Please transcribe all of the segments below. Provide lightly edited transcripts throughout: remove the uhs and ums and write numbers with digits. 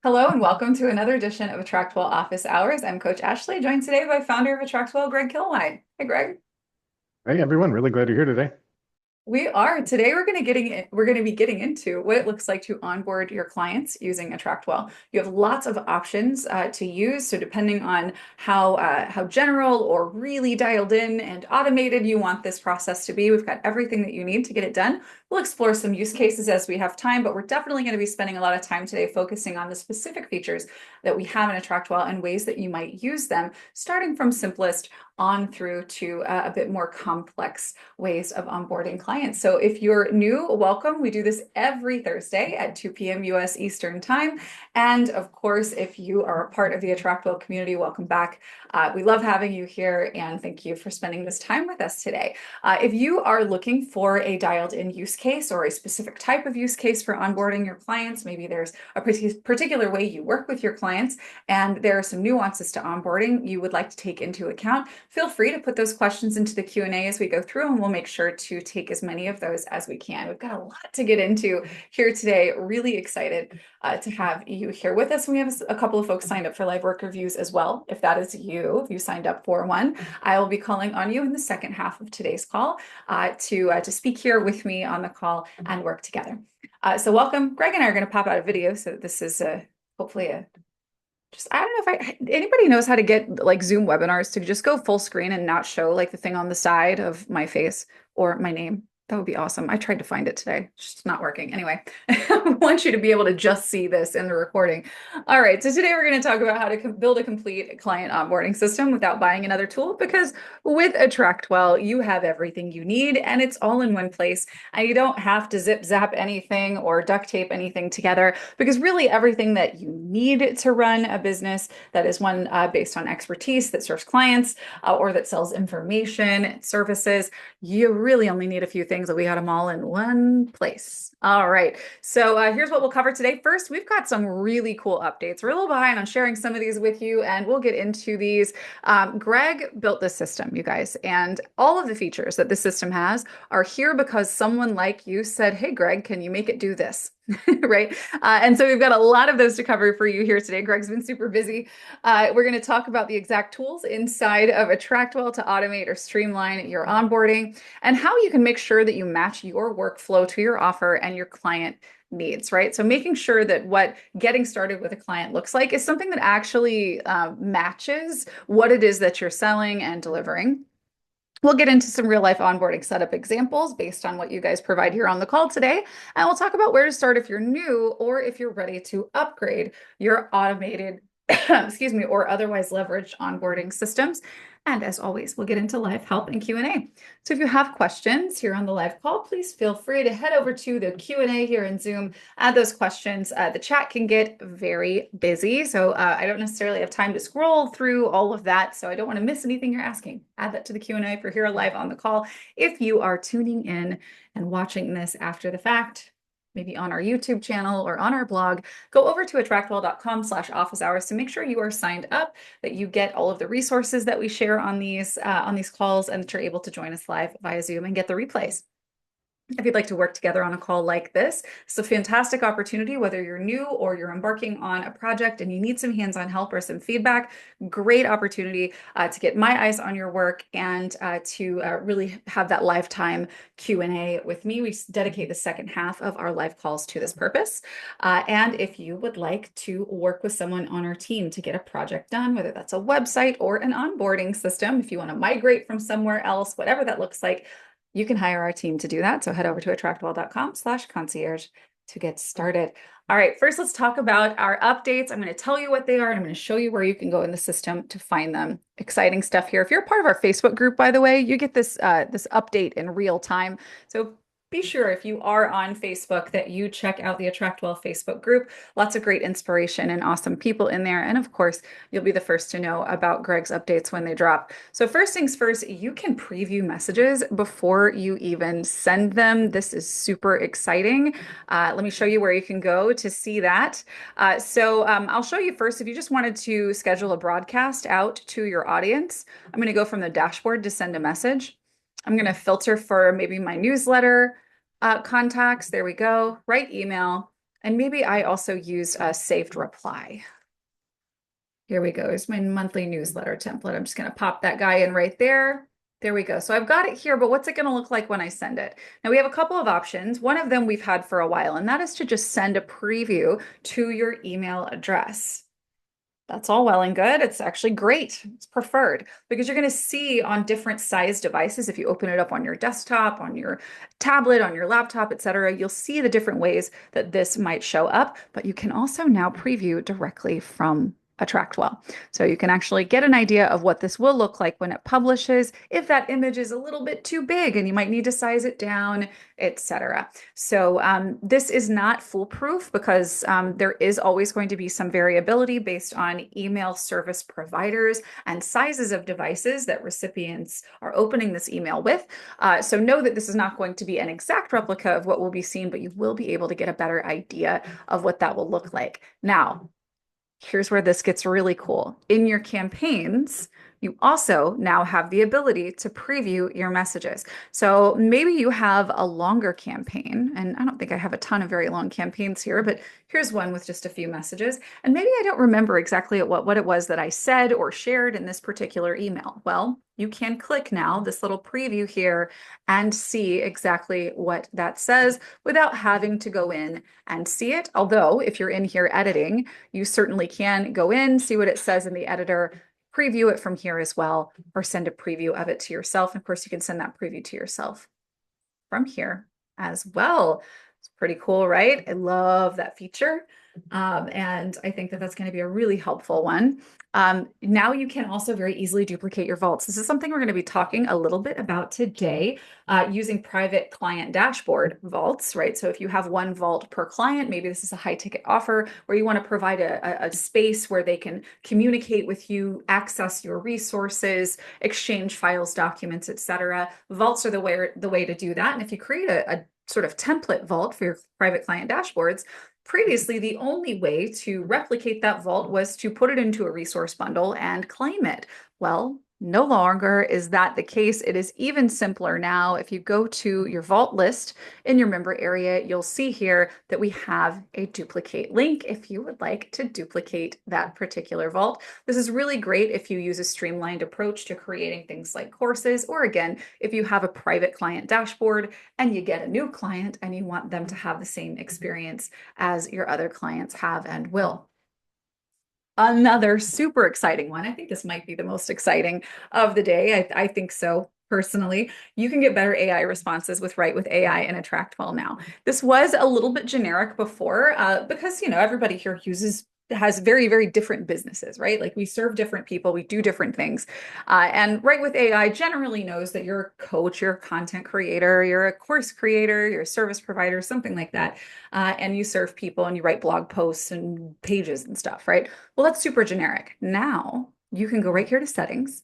Hello and welcome to another edition of AttractWell Office Hours. I'm Coach Ashley, joined today by founder of AttractWell, Greg Kilwine. Hey, Greg. Hey everyone, really glad you're here today. We are. Today we're going to be getting into what it looks like to onboard your clients using AttractWell. You have lots of options to use. So depending on how general or really dialed in and automated you want this process to be, we've got everything that you need to get it done. We'll explore some use cases as we have time, but we're definitely going to be spending a lot of time today focusing on the specific features that we have in AttractWell and ways that you might use them, starting from simplest on through to a bit more complex ways of onboarding clients. So if you're new, welcome. We do this every Thursday at 2 p.m. US Eastern Time. And of course, if you are a part of the AttractWell community, welcome back. We love having you here and thank you for spending this time with us today. If you are looking for a dialed in use case or a specific type of use case for onboarding your clients, maybe there's a particular way you work with your clients and there are some nuances to onboarding you would like to take into account, feel free to put those questions into the Q&A as we go through, and we'll make sure to take as many of those as we can. We've got a lot to get into here today. Really excited to have you here with us. And we have a couple of folks signed up for live work reviews as well. If that is you, if you signed up for one, I will be calling on you in the second half of today's call to speak here with me on the call and work together. So welcome. Greg and I are going to pop out a video. So this is hopefully I don't know if anybody knows how to get like Zoom webinars to just go full screen and not show like the thing on the side of my face or my name. That would be awesome. I tried to find it today. It's just not working. Anyway, I want you to be able to just see this in the recording. All right. So today we're going to talk about how to build a complete client onboarding system without buying another tool, because with AttractWell, you have everything you need and it's all in one place. And you don't have to zip zap anything or duct tape anything together, because really everything that you need to run a business that is one based on expertise that serves clients or that sells information, services, you really only need a few things, that we got them all in one place. All right. So here's what we'll cover today. First, we've got some really cool updates. We're a little behind on sharing some of these with you, and we'll get into these. Greg built this system, you guys, and all of the features that the system has are here because someone like you said, "Hey, Greg, can you make it do this?" Right? And so we've got a lot of those to cover for you here today. Greg's been super busy. We're going to talk about the exact tools inside of AttractWell to automate or streamline your onboarding, and how you can make sure that you match your workflow to your offer and your client needs, right? So making sure that what getting started with a client looks like is something that actually matches what it is that you're selling and delivering. We'll get into some real life onboarding setup examples based on what you guys provide here on the call today. And we'll talk about where to start if you're new or if you're ready to upgrade your automated, excuse me, or otherwise leveraged onboarding systems. And as always, we'll get into live help and Q&A. So if you have questions here on the live call, please feel free to head over to the Q&A here in Zoom, add those questions. The chat can get very busy, so I don't necessarily have time to scroll through all of that, so I don't want to miss anything you're asking. Add that to the Q&A if you're here live on the call. If you are tuning in and watching this after the fact, maybe on our YouTube channel or on our blog, go over to attractwell.com/office hours to make sure you are signed up, that you get all of the resources that we share on these calls, and that you're able to join us live via Zoom and get the replays. If you'd like to work together on a call like this, it's a fantastic opportunity, whether you're new or you're embarking on a project and you need some hands-on help or some feedback. Great opportunity to get my eyes on your work and to really have that lifetime Q&A with me. We dedicate the second half of our live calls to this purpose. And if you would like to work with someone on our team to get a project done, whether that's a website or an onboarding system, if you want to migrate from somewhere else, whatever that looks like, you can hire our team to do that. So head over to attractwell.com/concierge to get started. All right, first let's talk about our updates. I'm going to tell you what they are, and I'm going to show you where you can go in the system to find them. Exciting stuff here. If you're a part of our Facebook group, by the way, you get this this update in real time. So be sure, if you are on Facebook, that you check out the AttractWell Facebook group. Lots of great inspiration and awesome people in there. And of course, you'll be the first to know about Greg's updates when they drop. So first things first, you can preview messages before you even send them. This is super exciting. Let me show you where you can go to see that. I'll show you first, if you just wanted to schedule a broadcast out to your audience, I'm going to go from the dashboard to send a message. I'm going to filter for maybe my newsletter contacts. There we go. Write email. And maybe I also used a saved reply. Here we go. Here's my monthly newsletter template. I'm just going to pop that guy in right there. There we go. So I've got it here, but what's it going to look like when I send it? Now we have a couple of options. One of them we've had for a while, and that is to just send a preview to your email address. That's all well and good. It's actually great. It's preferred because you're going to see on different size devices, if you open it up on your desktop, on your tablet, on your laptop, etc., you'll see the different ways that this might show up, but you can also now preview directly from AttractWell. So you can actually get an idea of what this will look like when it publishes, if that image is a little bit too big and you might need to size it down, etc. So this is not foolproof because there is always going to be some variability based on email service providers and sizes of devices that recipients are opening this email with. So know that this is not going to be an exact replica of what will be seen, but you will be able to get a better idea of what that will look like. Now, here's where this gets really cool. In your campaigns, you also now have the ability to preview your messages. So maybe you have a longer campaign, and I don't think I have a ton of very long campaigns here, but here's one with just a few messages. And maybe I don't remember exactly what it was that I said or shared in this particular email. Well, you can click now this little preview here and see exactly what that says without having to go in and see it. Although if you're in here editing, you certainly can go in, see what it says in the editor, preview it from here as well, or send a preview of it to yourself. And of course, you can send that preview to yourself from here as well. It's pretty cool, right? I love that feature. And I think that that's going to be a really helpful one. Now you can also very easily duplicate your vaults. This is something we're going to be talking a little bit about today, using private client dashboard vaults, right? So if you have one vault per client, maybe this is a high ticket offer where you want to provide a space where they can communicate with you, access your resources, exchange files, documents, etc. Vaults are the way to do that. And if you create a sort of template vault for your private client dashboards, previously, the only way to replicate that vault was to put it into a resource bundle and claim it. Well, no longer is that the case. It is even simpler now. If you go to your vault list in your member area, you'll see here that we have a duplicate link if you would like to duplicate that particular vault. This is really great if you use a streamlined approach to creating things like courses, or again, if you have a private client dashboard and you get a new client and you want them to have the same experience as your other clients have and will. Another super exciting one. I think this might be the most exciting of the day. I think so personally. You can get better AI responses with Write with AI and AttractWell now. This was a little bit generic before because, everybody here has very, very different businesses, right? Like we serve different people, we do different things. And Write with AI generally knows that you're a coach, you're a content creator, you're a course creator, you're a service provider, something like that. And you serve people and you write blog posts and pages and stuff, right? Well, that's super generic. Now you can go right here to settings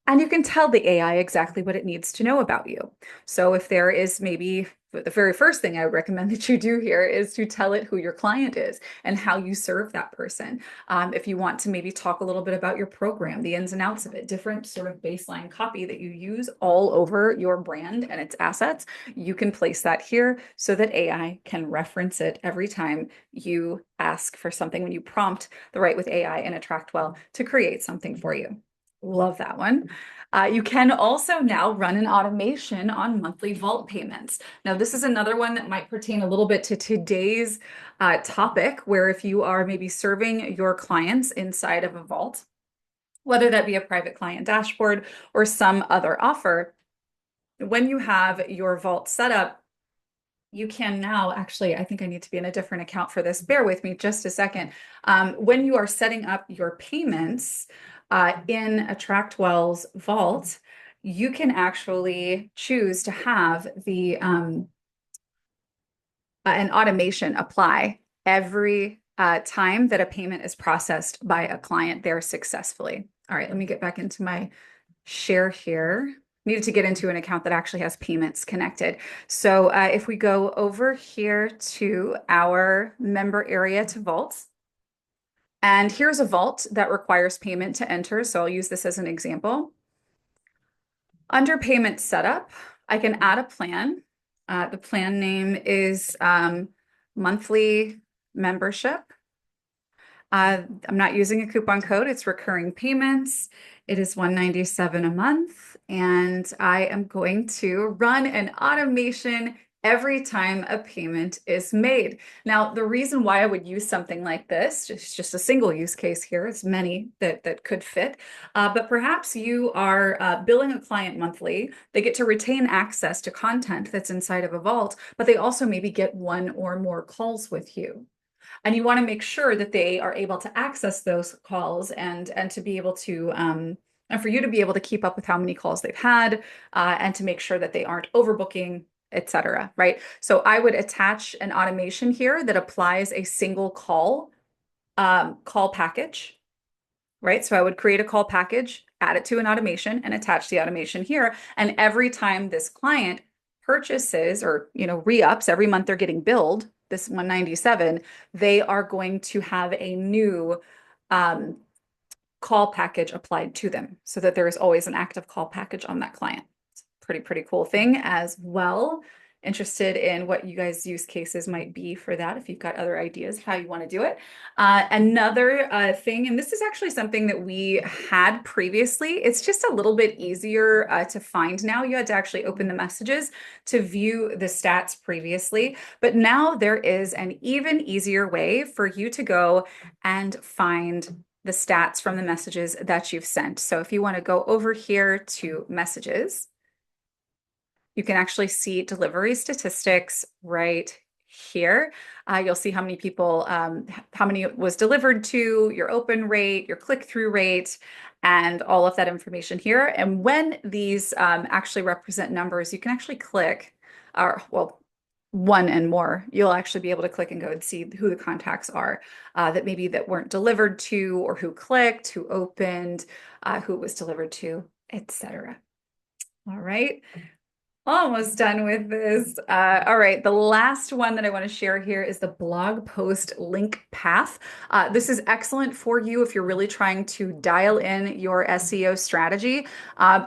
and you can tell the AI exactly what it needs to know about you. So if there is maybe the very first thing I would recommend that you do here is to tell it who your client is and how you serve that person. If you want to maybe talk a little bit about your program, the ins and outs of it, different sort of baseline copy that you use all over your brand and its assets, you can place that here so that AI can reference it every time you ask for something when you prompt the Write with AI and AttractWell to create something for you. Love that one. You can also now run an automation on monthly vault payments. Now, this is another one that might pertain a little bit to today's topic, where if you are maybe serving your clients inside of a vault, whether that be a private client dashboard or some other offer, when you have your vault set up, you can now actually, I think I need to be in a different account for this. Bear with me just a second. When you are setting up your payments in AttractWell's vault, you can actually choose to have the an automation apply every time that a payment is processed by a client there successfully. All right, let me get back into my share here. Needed to get into an account that actually has payments connected. So if we go over here to our member area to vaults, and here's a vault that requires payment to enter. So I'll use this as an example. Under payment setup, I can add a plan. The plan name is monthly membership. I'm not using a coupon code. It's recurring payments. It is $197 a month, and I am going to run an automation every time a payment is made. Now, the reason why I would use something like this, just a single use case here, it's many that could fit, but perhaps you are billing a client monthly. They get to retain access to content that's inside of a vault, but they also maybe get one or more calls with you. And you want to make sure that they are able to access those calls and to be able to and for you to be able to keep up with how many calls they've had and to make sure that they aren't overbooking, etc. Right? So I would attach an automation here that applies a single call package. Right? So I would create a call package, add it to an automation, and attach the automation here. And every time this client purchases or re-ups, every month they're getting billed this 197, they are going to have a new call package applied to them so that there is always an active call package on that client. It's a pretty cool thing as well. Interested in what you guys' use cases might be for that, if you've got other ideas of how you want to do it. Another thing, and this is actually something that we had previously, it's just a little bit easier to find now. You had to actually open the messages to view the stats previously, but now there is an even easier way for you to go and find the stats from the messages that you've sent. So if you want to go over here to messages, you can actually see delivery statistics right here. You'll see how many people, how many was delivered to, your open rate, your click-through rate, and all of that information here. And when these actually represent numbers, you can actually click, or well, one and more, you'll actually be able to click and go and see who the contacts are that maybe that weren't delivered to, or who clicked, who opened, who it was delivered to, etc. All right. Almost done with this. All right, the last one that I want to share here is the blog post link path. This is excellent for you if you're really trying to dial in your SEO strategy.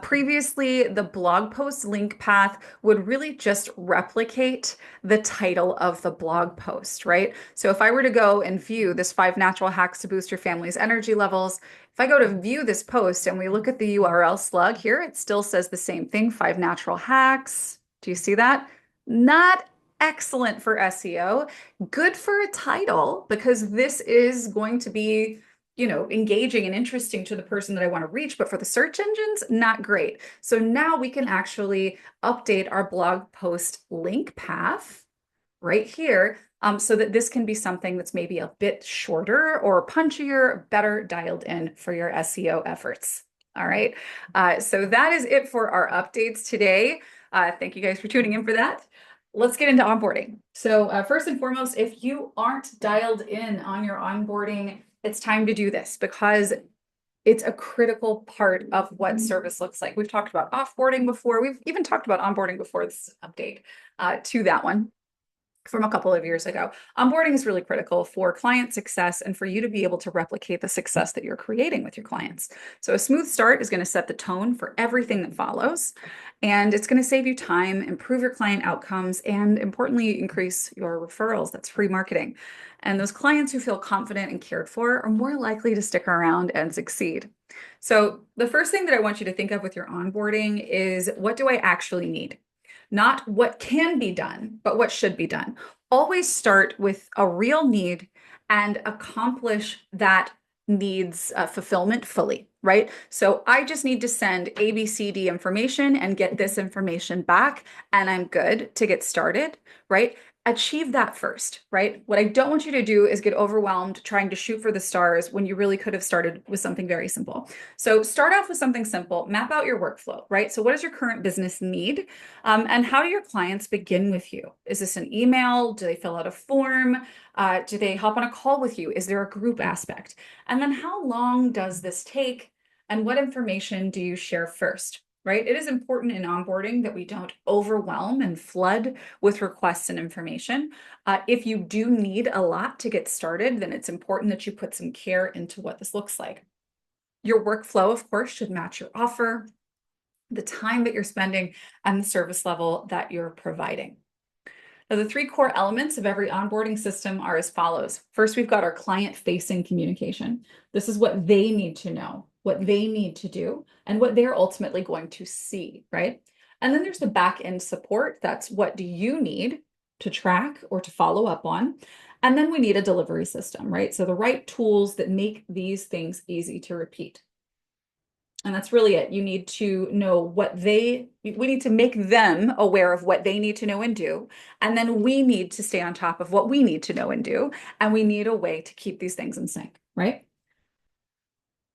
Previously, the blog post link path would really just replicate the title of the blog post, right? So if I were to go and view this 5 natural hacks to boost your family's energy levels, if I go to view this post and we look at the URL slug here, it still says the same thing, 5 natural hacks. Do you see that? Not excellent for SEO. Good for a title because this is going to be, engaging and interesting to the person that I want to reach, but for the search engines, not great. So now we can actually update our blog post link path right here so that this can be something that's maybe a bit shorter or punchier, better dialed in for your SEO efforts. All right. So that is it for our updates today. Thank you guys for tuning in for that. Let's get into onboarding. So first and foremost, if you aren't dialed in on your onboarding, it's time to do this because it's a critical part of what service looks like. We've talked about offboarding before. We've even talked about onboarding before this update to that one from a couple of years ago. Onboarding is really critical for client success and for you to be able to replicate the success that you're creating with your clients. So a smooth start is going to set the tone for everything that follows, and it's going to save you time, improve your client outcomes, and importantly, increase your referrals. That's free marketing. And those clients who feel confident and cared for are more likely to stick around and succeed. So the first thing that I want you to think of with your onboarding is, what do I actually need? Not what can be done, but what should be done. Always start with a real need and accomplish that needs fulfillment fully, right? So I just need to send ABCD information and get this information back, and I'm good to get started, right? Achieve that first, right? What I don't want you to do is get overwhelmed trying to shoot for the stars when you really could have started with something very simple. So start off with something simple, map out your workflow, right? So what does your current business need? And how do your clients begin with you? Is this an email? Do they fill out a form? Do they hop on a call with you? Is there a group aspect? And then how long does this take? And what information do you share first? Right? It is important in onboarding that we don't overwhelm and flood with requests and information. If you do need a lot to get started, then it's important that you put some care into what this looks like. Your workflow, of course, should match your offer, the time that you're spending, and the service level that you're providing. Now, the three core elements of every onboarding system are as follows. First, we've got our client-facing communication. This is what they need to know, what they need to do, and what they're ultimately going to see, right? And then there's the back-end support. That's what do you need to track or to follow up on. And then we need a delivery system, right? So the right tools that make these things easy to repeat. And that's really it. You need to know we need to make them aware of what they need to know and do. And then we need to stay on top of what we need to know and do. And we need a way to keep these things in sync, right?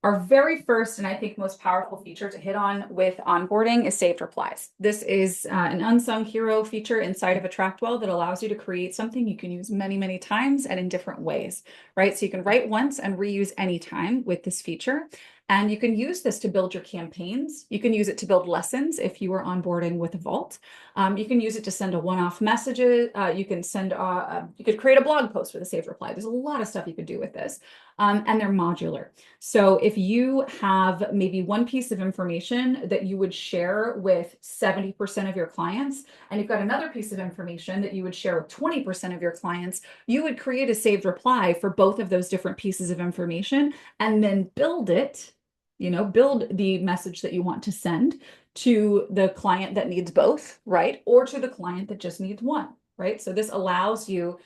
Our very first and I think most powerful feature to hit on with onboarding is saved replies. This is an unsung hero feature inside of AttractWell that allows you to create something you can use many, many times and in different ways, right? So you can write once and reuse anytime with this feature. And you can use this to build your campaigns. You can use it to build lessons if you are onboarding with a Vault. You can use it to send a one-off message. You could create a blog post with a saved reply. There's a lot of stuff you could do with this. And they're modular. So if you have maybe one piece of information that you would share with 70% of your clients, and you've got another piece of information that you would share with 20% of your clients, you would create a saved reply for both of those different pieces of information and then build the message that you want to send to the client that needs both, right? Or to the client that just needs one, right? So this allows you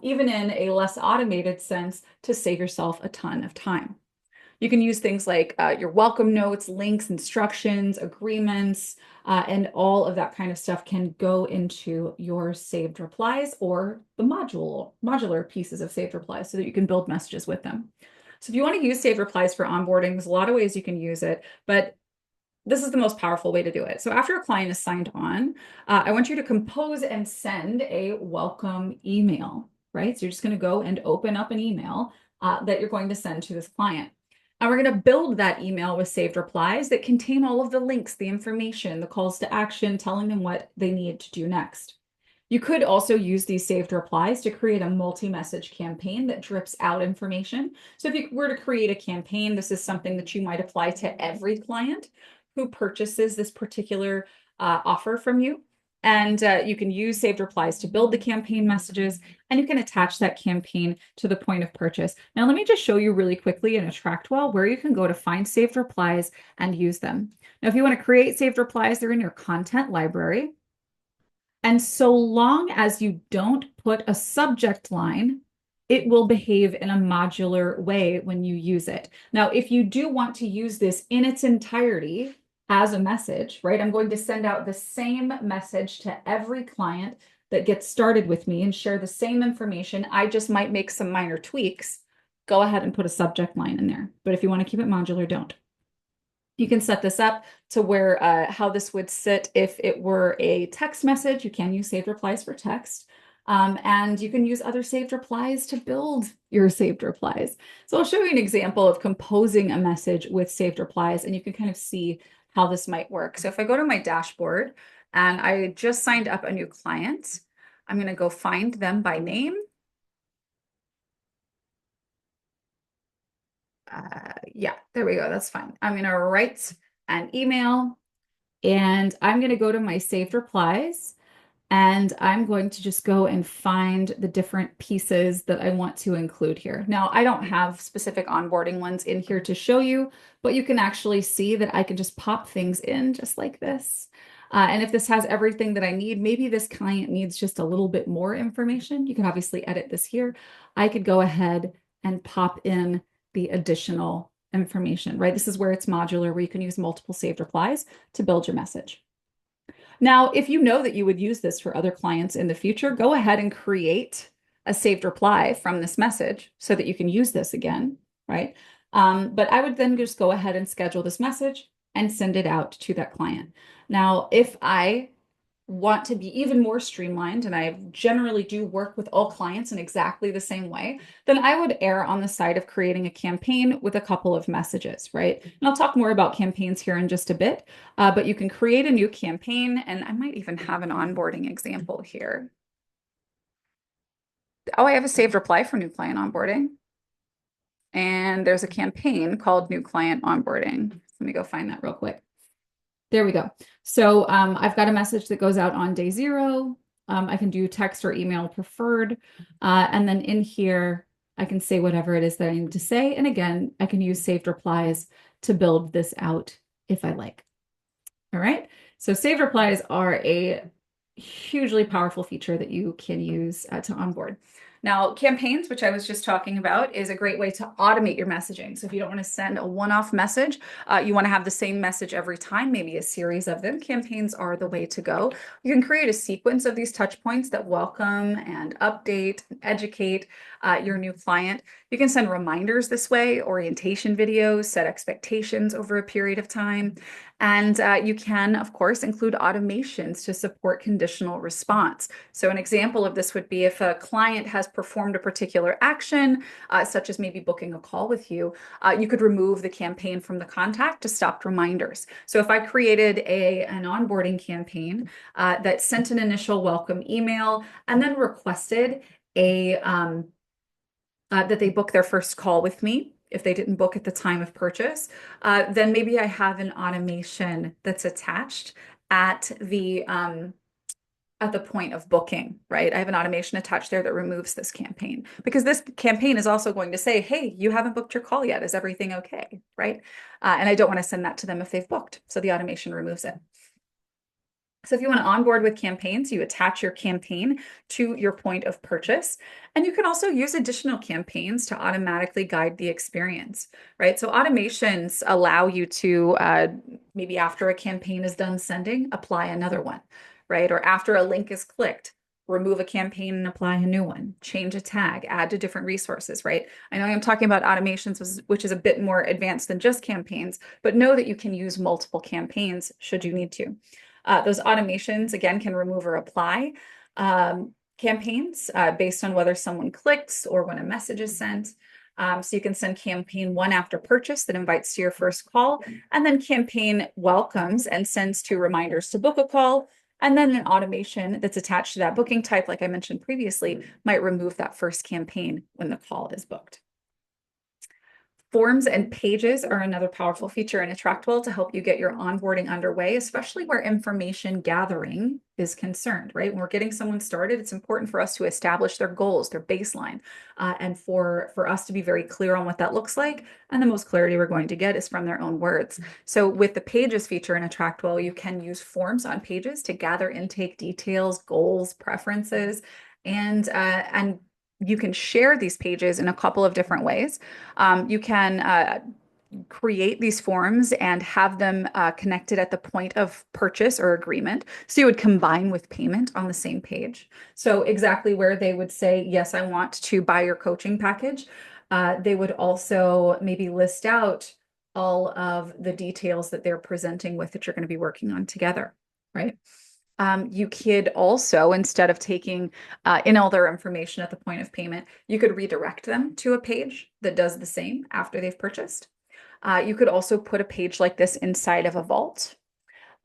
even in a less automated sense, to save yourself a ton of time. You can use things like your welcome notes, links, instructions, agreements, and all of that kind of stuff can go into your saved replies or the modular pieces of saved replies so that you can build messages with them. So if you want to use saved replies for onboarding, there's a lot of ways you can use it, but this is the most powerful way to do it. So after a client is signed on, I want you to compose and send a welcome email, right? So you're just going to go and open up an email that you're going to send to this client. And we're going to build that email with saved replies that contain all of the links, the information, the calls to action, telling them what they need to do next. You could also use these saved replies to create a multi-message campaign that drips out information. So if you were to create a campaign, this is something that you might apply to every client who purchases this particular offer from you. And you can use saved replies to build the campaign messages, and you can attach that campaign to the point of purchase. Now, let me just show you really quickly in AttractWell where you can go to find saved replies and use them. Now, if you want to create saved replies, they're in your content library. And so long as you don't put a subject line, it will behave in a modular way when you use it. Now, if you do want to use this in its entirety as a message, right? I'm going to send out the same message to every client that gets started with me and share the same information. I just might make some minor tweaks. Go ahead and put a subject line in there. But if you want to keep it modular, don't. You can set this up to where how this would sit if it were a text message. You can use saved replies for text. And you can use other saved replies to build your saved replies. So I'll show you an example of composing a message with saved replies, and you can kind of see how this might work. So if I go to my dashboard and I just signed up a new client, I'm going to go find them by name. Yeah, there we go. That's fine. I'm going to write an email and I'm going to go to my saved replies. And I'm going to just go and find the different pieces that I want to include here. Now, I don't have specific onboarding ones in here to show you, but you can actually see that I can just pop things in just like this. And if this has everything that I need, maybe this client needs just a little bit more information. You can obviously edit this here. I could go ahead and pop in the additional information, right? This is where it's modular, where you can use multiple saved replies to build your message. Now, if you know that you would use this for other clients in the future, go ahead and create a saved reply from this message so that you can use this again, right? But I would then just go ahead and schedule this message and send it out to that client. Now, if I want to be even more streamlined, and I generally do work with all clients in exactly the same way, then I would err on the side of creating a campaign with a couple of messages, right? And I'll talk more about campaigns here in just a bit, but you can create a new campaign, and I might even have an onboarding example here. Oh, I have a saved reply for new client onboarding. And there's a campaign called new client onboarding. Let me go find that real quick. There we go. So I've got a message that goes out on day 0. I can do text or email preferred. And then in here, I can say whatever it is that I need to say. And again, I can use saved replies to build this out if I like. All right. So saved replies are a hugely powerful feature that you can use to onboard. Now, campaigns, which I was just talking about, is a great way to automate your messaging. So if you don't want to send a one-off message, you want to have the same message every time, maybe a series of them. Campaigns are the way to go. You can create a sequence of these touch points that welcome and update and educate your new client. You can send reminders this way, orientation videos, set expectations over a period of time. And you can, of course, include automations to support conditional response. So an example of this would be if a client has performed a particular action, such as maybe booking a call with you, you could remove the campaign from the contact to stop reminders. So if I created an onboarding campaign that sent an initial welcome email and then requested that they book their first call with me, if they didn't book at the time of purchase, then maybe I have an automation that's attached at the point of booking, right? I have an automation attached there that removes this campaign because this campaign is also going to say, hey, you haven't booked your call yet. Is everything okay? Right? And I don't want to send that to them if they've booked. So the automation removes it. So if you want to onboard with campaigns, you attach your campaign to your point of purchase. And you can also use additional campaigns to automatically guide the experience, right? So automations allow you to maybe after a campaign is done sending, apply another one, right? Or after a link is clicked, remove a campaign and apply a new one, change a tag, add to different resources, right? I know I'm talking about automations, which is a bit more advanced than just campaigns, but know that you can use multiple campaigns should you need to. Those automations, again, can remove or apply campaigns based on whether someone clicks or when a message is sent. So you can send campaign one after purchase that invites to your first call, and then campaign welcomes and sends to reminders to book a call. And then an automation that's attached to that booking type, like I mentioned previously, might remove that first campaign when the call is booked. Forms and pages are another powerful feature in AttractWell to help you get your onboarding underway, especially where information gathering is concerned, right? When we're getting someone started, it's important for us to establish their goals, their baseline, and for us to be very clear on what that looks like. And the most clarity we're going to get is from their own words. So with the pages feature in AttractWell, you can use forms on pages to gather intake details, goals, preferences, and you can share these pages in a couple of different ways. You can create these forms and have them connected at the point of purchase or agreement. So you would combine with payment on the same page. So exactly where they would say, yes, I want to buy your coaching package. They would also maybe list out all of the details that they're presenting with that you're going to be working on together, right? You could also, instead of taking in all their information at the point of payment, you could redirect them to a page that does the same after they've purchased. You could also put a page like this inside of a vault.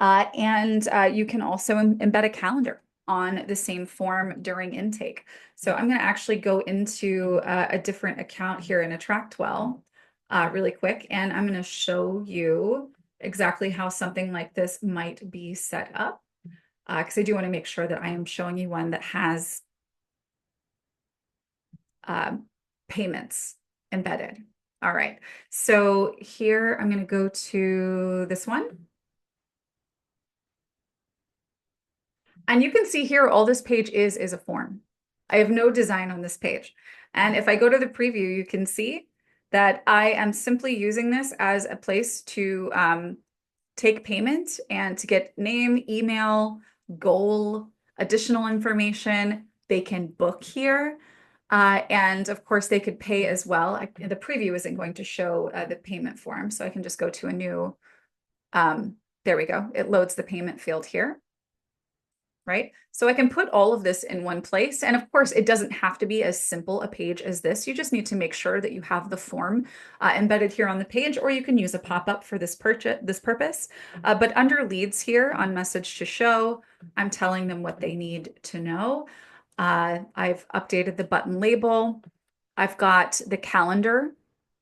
And you can also embed a calendar on the same form during intake. So I'm going to actually go into a different account here in AttractWell really quick, and I'm going to show you exactly how something like this might be set up. Because I do want to make sure that I am showing you one that has payments embedded. All right, so here I'm going to go to this one. And you can see here, all this page is a form. I have no design on this page. And if I go to the preview, you can see that I am simply using this as a place to take payment and to get name, email, goal, additional information. They can book here. And of course, they could pay as well. The preview isn't going to show the payment form, so I can just go to a new, there we go. It loads the payment field here, right? So I can put all of this in one place. And of course, it doesn't have to be as simple a page as this. You just need to make sure that you have the form embedded here on the page, or you can use a pop-up for this purpose. But under leads here on message to show, I'm telling them what they need to know. I've updated the button label. I've got the calendar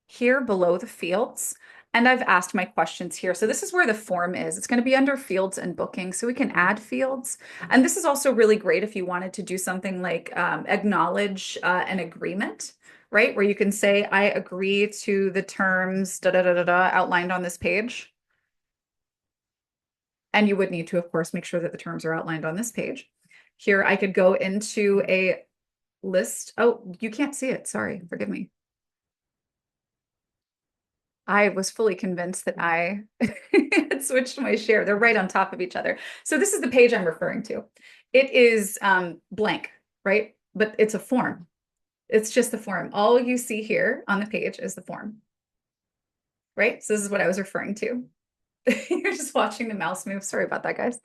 here below the fields. And I've asked my questions here. So this is where the form is. It's going to be under fields and booking. So we can add fields. And this is also really great if you wanted to do something like acknowledge an agreement, right? Where you can say, I agree to the terms da da da da da outlined on this page. And you would need to, of course, make sure that the terms are outlined on this page. Here, I could go into a list. Oh, you can't see it. Sorry, forgive me. I was fully convinced that I had switched my share. They're right on top of each other. So this is the page I'm referring to. It is blank, right? But it's a form. It's just the form. All you see here on the page is the form, right? So this is what I was referring to. You're just watching the mouse move. Sorry about that, guys.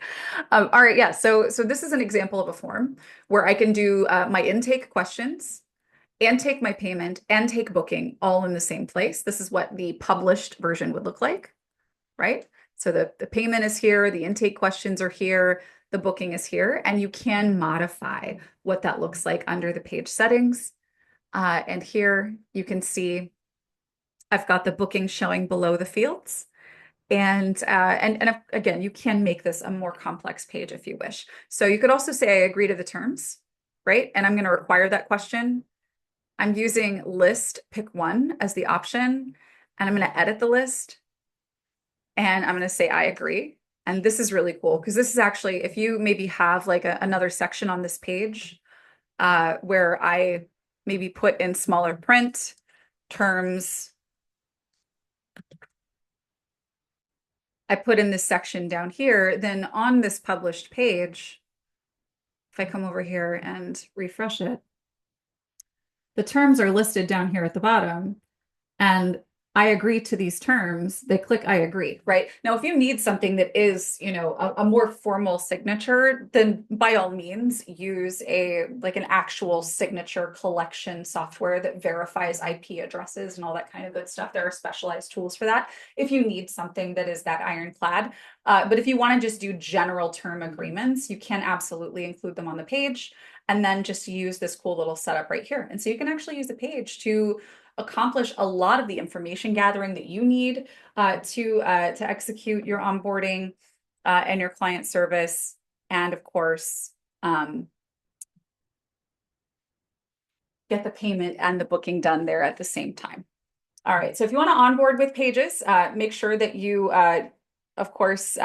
All right, yeah. So this is an example of a form where I can do my intake questions and take my payment and take booking all in the same place. This is what the published version would look like, right? So the payment is here, the intake questions are here, the booking is here, and you can modify what that looks like under the page settings. And here you can see I've got the booking showing below the fields. And again, you can make this a more complex page if you wish. So you could also say, I agree to the terms, right? And I'm going to require that question. I'm using list, pick one as the option, and I'm going to edit the list. And I'm going to say, I agree. And this is really cool because this is actually, if you maybe have like another section on this page where I maybe put in smaller print terms, I put in this section down here, then on this published page, if I come over here and refresh it, the terms are listed down here at the bottom. And I agree to these terms, they click I agree, right? Now, if you need something that is, a more formal signature, then by all means use like an actual signature collection software that verifies IP addresses and all that kind of good stuff. There are specialized tools for that if you need something that is that ironclad. But if you want to just do general term agreements, you can absolutely include them on the page and then just use this cool little setup right here. And so you can actually use the page to accomplish a lot of the information gathering that you need to execute your onboarding and your client service, and of course get the payment and the booking done there at the same time. All right, so if you want to onboard with Pages, make sure that you of course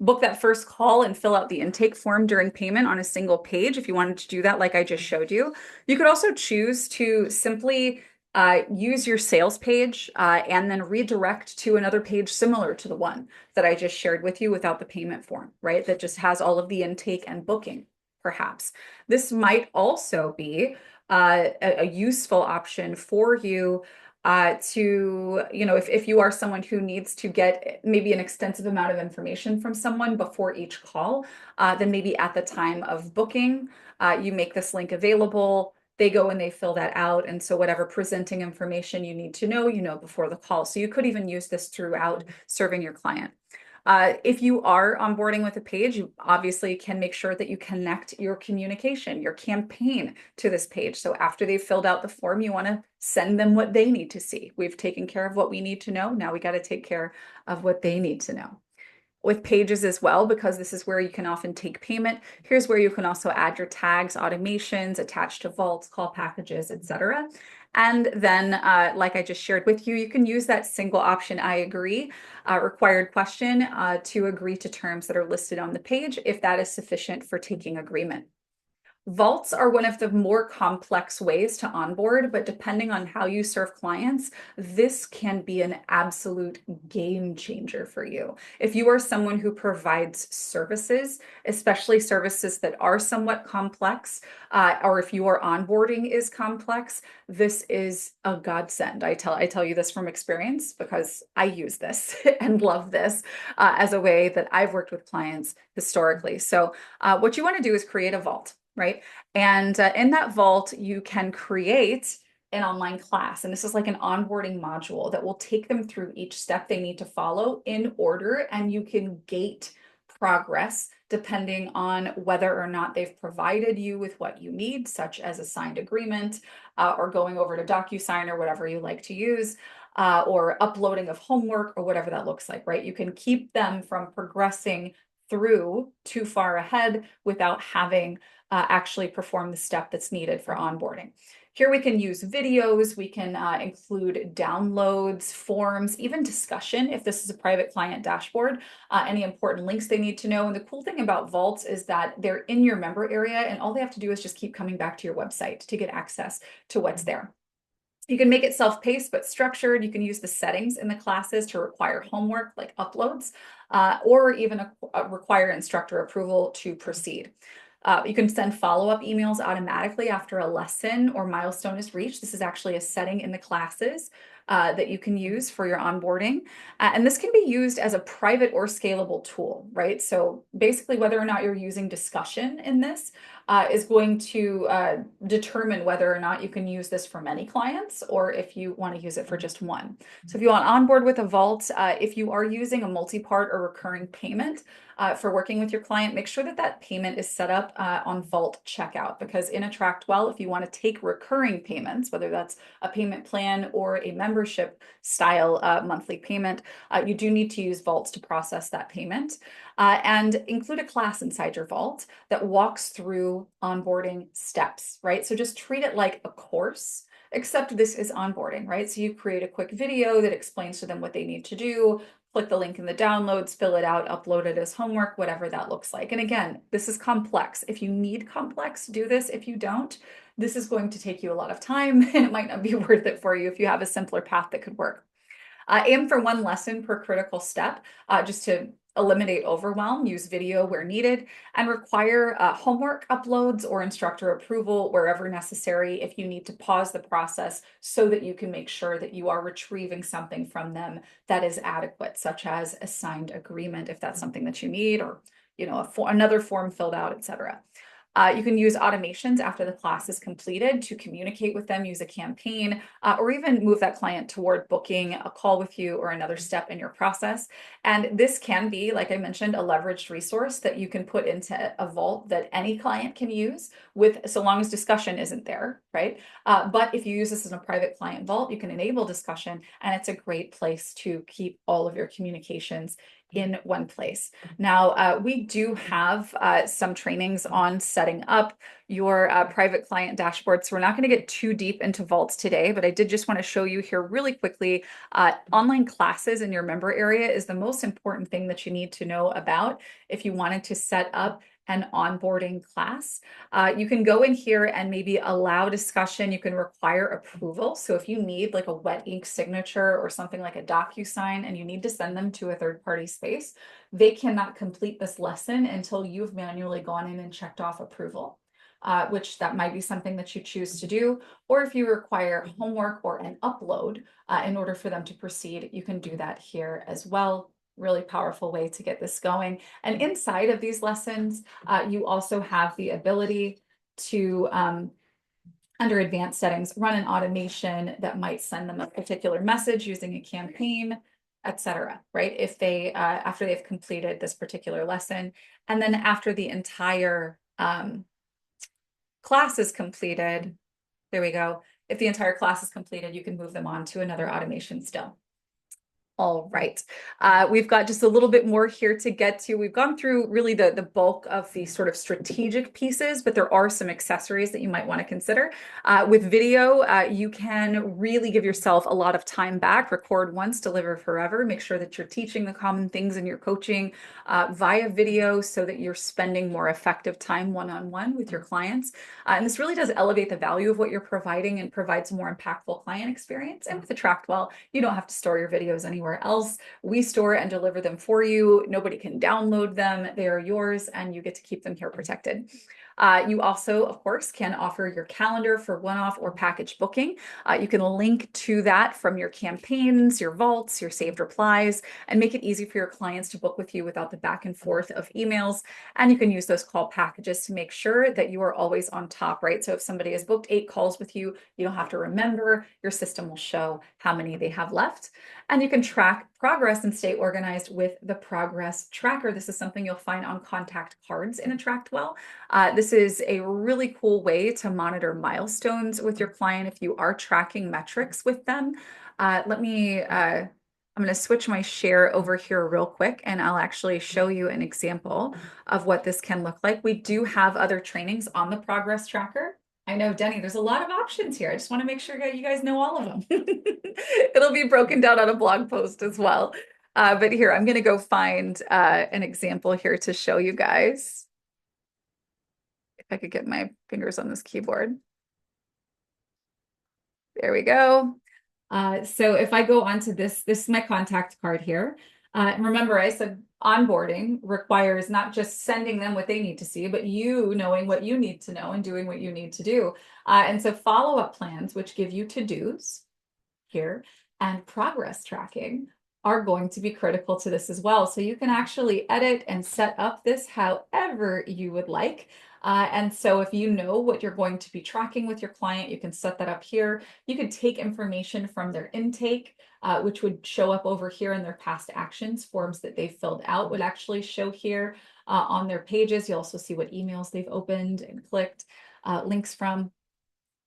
book that first call and fill out the intake form during payment on a single page if you wanted to do that like I just showed you. You could also choose to simply use your sales page and then redirect to another page similar to the one that I just shared with you without the payment form, right? That just has all of the intake and booking, perhaps. This might also be a useful option for you to, if you are someone who needs to get maybe an extensive amount of information from someone before each call, then maybe at the time of booking, you make this link available. They go and they fill that out. And so whatever presenting information you need to know, before the call. So you could even use this throughout serving your client. If you are onboarding with a page, you obviously can make sure that you connect your communication, your campaign to this page. So after they've filled out the form, you want to send them what they need to see. We've taken care of what we need to know. Now we got to take care of what they need to know. With Pages as well, because this is where you can often take payment. Here's where you can also add your tags, automations, attach to vaults, call packages, etc. And then, like I just shared with you, you can use that single option, I agree, required question to agree to terms that are listed on the page if that is sufficient for taking agreement. Vaults are one of the more complex ways to onboard, but depending on how you serve clients, this can be an absolute game changer for you. If you are someone who provides services, especially services that are somewhat complex, or if your onboarding is complex, this is a godsend. I tell you this from experience because I use this and love this as a way that I've worked with clients historically. So what you want to do is create a vault, right? And in that vault, you can create an online class. And this is like an onboarding module that will take them through each step they need to follow in order. And you can gate progress depending on whether or not they've provided you with what you need, such as a signed agreement, or going over to DocuSign or whatever you like to use, or uploading of homework or whatever that looks like, right? You can keep them from progressing through too far ahead without having actually perform the step that's needed for onboarding. Here we can use videos, we can include downloads, forms, even discussion if this is a private client dashboard, any important links they need to know. And the cool thing about vaults is that they're in your member area and all they have to do is just keep coming back to your website to get access to what's there. You can make it self-paced but structured. You can use the settings in the classes to require homework like uploads, or even require instructor approval to proceed. You can send follow-up emails automatically after a lesson or milestone is reached. This is actually a setting in the classes that you can use for your onboarding. And this can be used as a private or scalable tool, right? So basically, whether or not you're using discussion in this is going to determine whether or not you can use this for many clients or if you want to use it for just one. So if you want on board with a vault, if you are using a multi-part or recurring payment, for working with your client, make sure that that payment is set up on Vault Checkout, because in AttractWell, if you want to take recurring payments, whether that's a payment plan or a membership style monthly payment, you do need to use Vaults to process that payment, and include a class inside your Vault that walks through onboarding steps, right? So just treat it like a course, except this is onboarding, right? So you create a quick video that explains to them what they need to do, click the link in the downloads, fill it out, upload it as homework, whatever that looks like. And again, this is complex. If you need complex, do this. If you don't, this is going to take you a lot of time and it might not be worth it for you if you have a simpler path that could work. Aim for one lesson per critical step, just to eliminate overwhelm, use video where needed, and require homework uploads or instructor approval wherever necessary if you need to pause the process so that you can make sure that you are retrieving something from them that is adequate, such as a signed agreement if that's something that you need, or another form filled out, etc. You can use automations after the class is completed to communicate with them, use a campaign, or even move that client toward booking a call with you or another step in your process. And this can be, like I mentioned, a leveraged resource that you can put into a vault that any client can use with, so long as discussion isn't there, right? But if you use this in a private client vault, you can enable discussion, and it's a great place to keep all of your communications in one place. Now, we do have some trainings on setting up your private client dashboard, so we're not going to get too deep into vaults today, but I did just want to show you here really quickly. Online classes in your member area is the most important thing that you need to know about if you wanted to set up an onboarding class. You can go in here and maybe allow discussion. You can require approval. So if you need like a wet ink signature or something like a DocuSign and you need to send them to a third-party space, they cannot complete this lesson until you've manually gone in and checked off approval. Which that might be something that you choose to do, or if you require homework or an upload in order for them to proceed, you can do that here as well. Really powerful way to get this going. And inside of these lessons, you also have the ability to, under advanced settings, run an automation that might send them a particular message using a campaign, etc. Right? If they, after they've completed this particular lesson, and then after the entire class is completed, there we go. If the entire class is completed, you can move them on to another automation still. All right, we've got just a little bit more here to get to. We've gone through really the bulk of the sort of strategic pieces, but there are some accessories that you might want to consider. With video, you can really give yourself a lot of time back, record once, deliver forever. Make sure that you're teaching the common things in your coaching via video so that you're spending more effective time one-on-one with your clients. And this really does elevate the value of what you're providing and provides a more impactful client experience. And with AttractWell, you don't have to store your videos anywhere else. We store and deliver them for you. Nobody can download them. They are yours and you get to keep them here protected. You also, of course, can offer your calendar for one-off or package booking. You can link to that from your campaigns, your vaults, your saved replies, and make it easy for your clients to book with you without the back and forth of emails. And you can use those call packages to make sure that you are always on top, right? So if somebody has booked 8 calls with you, you don't have to remember. Your system will show how many they have left. And you can track progress and stay organized with the progress tracker. This is something you'll find on contact cards in AttractWell. This is a really cool way to monitor milestones with your client if you are tracking metrics with them. I'm going to switch my share over here real quick, and I'll actually show you an example of what this can look like. We do have other trainings on the progress tracker. I know, Denny, there's a lot of options here. I just want to make sure you guys know all of them. It'll be broken down on a blog post as well. But here, I'm going to go find an example here to show you guys. If I could get my fingers on this keyboard. There we go. So if I go onto this is my contact card here. And remember, I said onboarding requires not just sending them what they need to see, but you knowing what you need to know and doing what you need to do. And so follow-up plans, which give you to-dos here, and progress tracking are going to be critical to this as well. So you can actually edit and set up this however you would like. And so if you know what you're going to be tracking with your client, you can set that up here. You can take information from their intake, which would show up over here in their past actions. Forms that they've filled out would actually show here on their pages. You'll also see what emails they've opened and clicked links from.